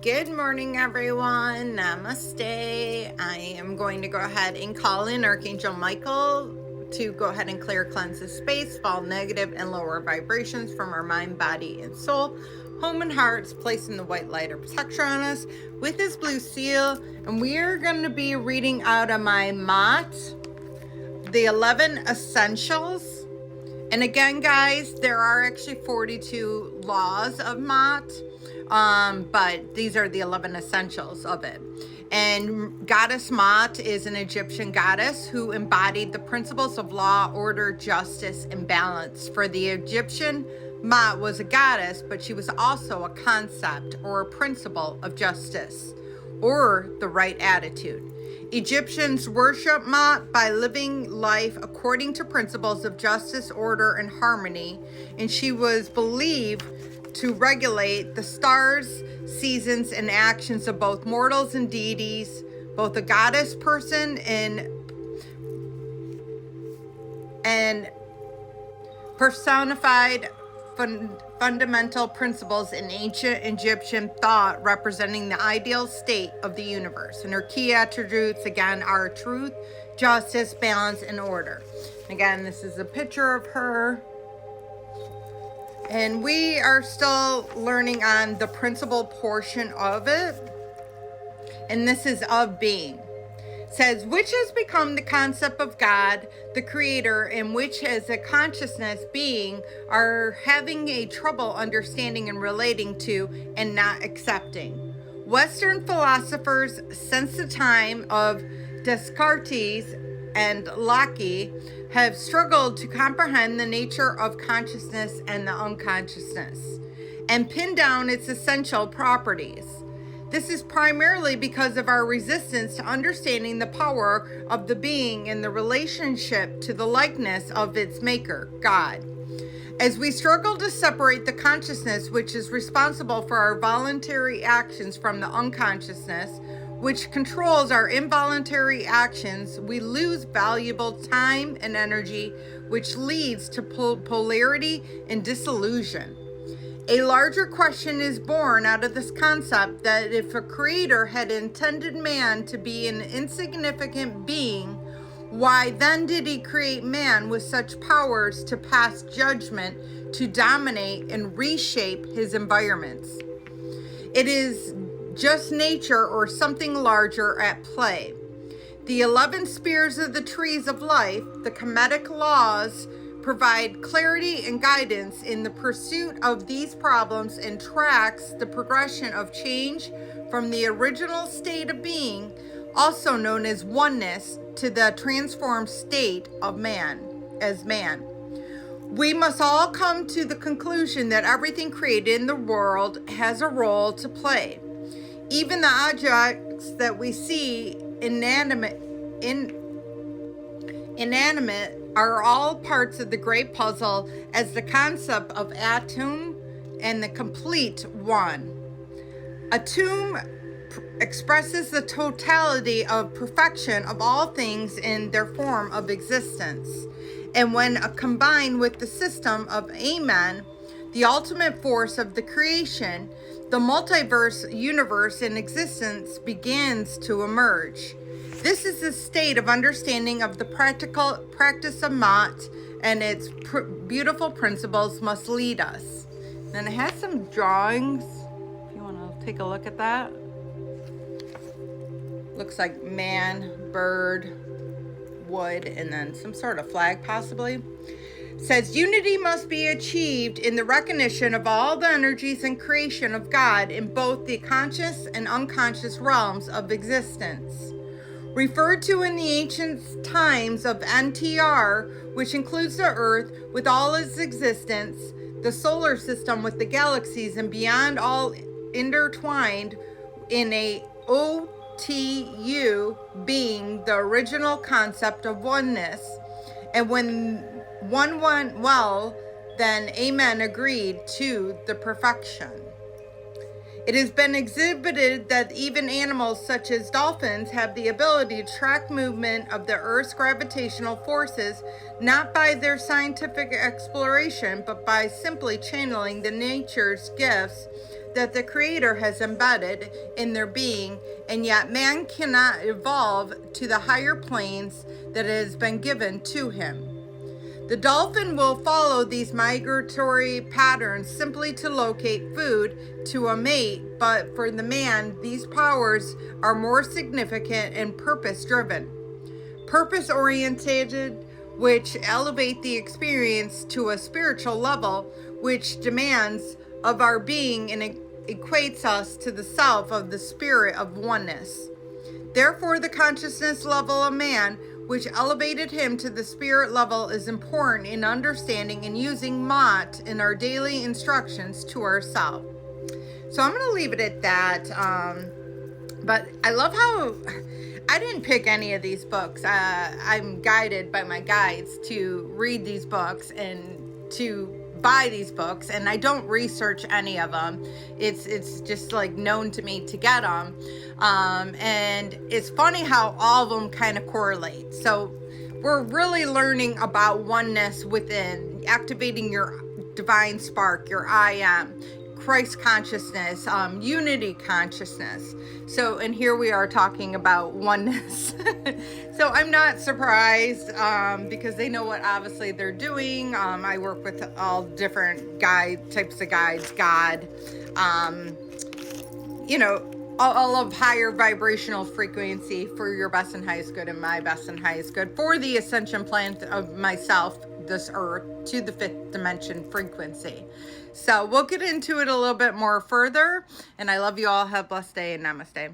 Good morning, everyone. Namaste. I am going to go ahead and call in Archangel Michael to go ahead and clear, cleanse the space, fall negative and lower vibrations from our mind, body, and soul, home and hearts, placing the white light or protection on us with his blue seal. And we are going to be reading out of my Mott, the 11 Essentials. And again, guys, there are actually 42 laws of Mott. But these are the 11 essentials of it. And Goddess Mott is an Egyptian goddess who embodied the principles of law, order, justice, and balance. For the Egyptian, Mott was a goddess, but she was also a concept or a principle of justice or the right attitude. Egyptians worship Mott by living life according to principles of justice, order, and harmony, and she was believed to regulate the stars, seasons, and actions of both mortals and deities, both a goddess person and personified fundamental principles in ancient Egyptian thought, representing the ideal state of the universe. And her key attributes, again, are truth, justice, balance, and order. Again, this is a picture of her. And we are still learning on the principal portion of it. And this is of being. It says, which has become the concept of God, the creator, and which as a consciousness being are having a trouble understanding and relating to and not accepting. Western philosophers since the time of Descartes and Locke have struggled to comprehend the nature of consciousness and the unconsciousness and pin down its essential properties. This is primarily because of our resistance to understanding the power of the being and the relationship to the likeness of its maker, God. As we struggle to separate the consciousness, which is responsible for our voluntary actions, from the unconsciousness, which controls our involuntary actions, we lose valuable time and energy, which leads to polarity and disillusion. A larger question is born out of this concept that if a creator had intended man to be an insignificant being, why then did he create man with such powers to pass judgment, to dominate and reshape his environments? It is just nature or something larger at play. The 11 spears of the trees of life, the Kemetic laws, provide clarity and guidance in the pursuit of these problems and tracks the progression of change from the original state of being, also known as oneness, to the transformed state of man, as man. We must all come to the conclusion that everything created in the world has a role to play. Even the objects that we see inanimate are all parts of the great puzzle as the concept of atom and the complete one. Atom expresses the totality of perfection of all things in their form of existence. And when combined with the system of Amen, the ultimate force of the creation, the multiverse universe in existence begins to emerge. This is the state of understanding of the practical practice of Mott, and its beautiful principles must lead us. And it has some drawings, if you want to take a look at that. Looks like man, bird, wood, and then some sort of flag possibly. It says unity must be achieved in the recognition of all the energies and creation of God in both the conscious and unconscious realms of existence. Referred to in the ancient times of NTR, which includes the Earth with all its existence, the solar system with the galaxies and beyond, all intertwined in a OTU, being the original concept of oneness. And when one went well, then Amen agreed to the perfection. It has been exhibited that even animals such as dolphins have the ability to track movement of the Earth's gravitational forces, not by their scientific exploration, but by simply channeling the nature's gifts that the Creator has embedded in their being, and yet man cannot evolve to the higher planes that has been given to him. The dolphin will follow these migratory patterns simply to locate food to a mate, but for the man, these powers are more significant and purpose-driven. Purpose-oriented, which elevate the experience to a spiritual level, which demands of our being and equates us to the self of the spirit of oneness. Therefore, the consciousness level of man, which elevated him to the spirit level, is important in understanding and using Mott in our daily instructions to ourselves. So I'm going to leave it at that. But I love how I didn't pick any of these books. I'm guided by my guides to read these books and to buy these books, and I don't research any of them. It's just like known to me to get them. And it's funny how all of them kind of correlate. So we're really learning about oneness within, activating your divine spark, your I am, Christ consciousness, unity consciousness. So, and here we are talking about oneness. So I'm not surprised because they know what obviously they're doing. I work with all different types of guides, God, all of higher vibrational frequency for your best and highest good and my best and highest good for the ascension plan of myself, this earth, to the 5th dimension frequency. So we'll get into it a little bit more further, and I love you all. Have a blessed day, and namaste.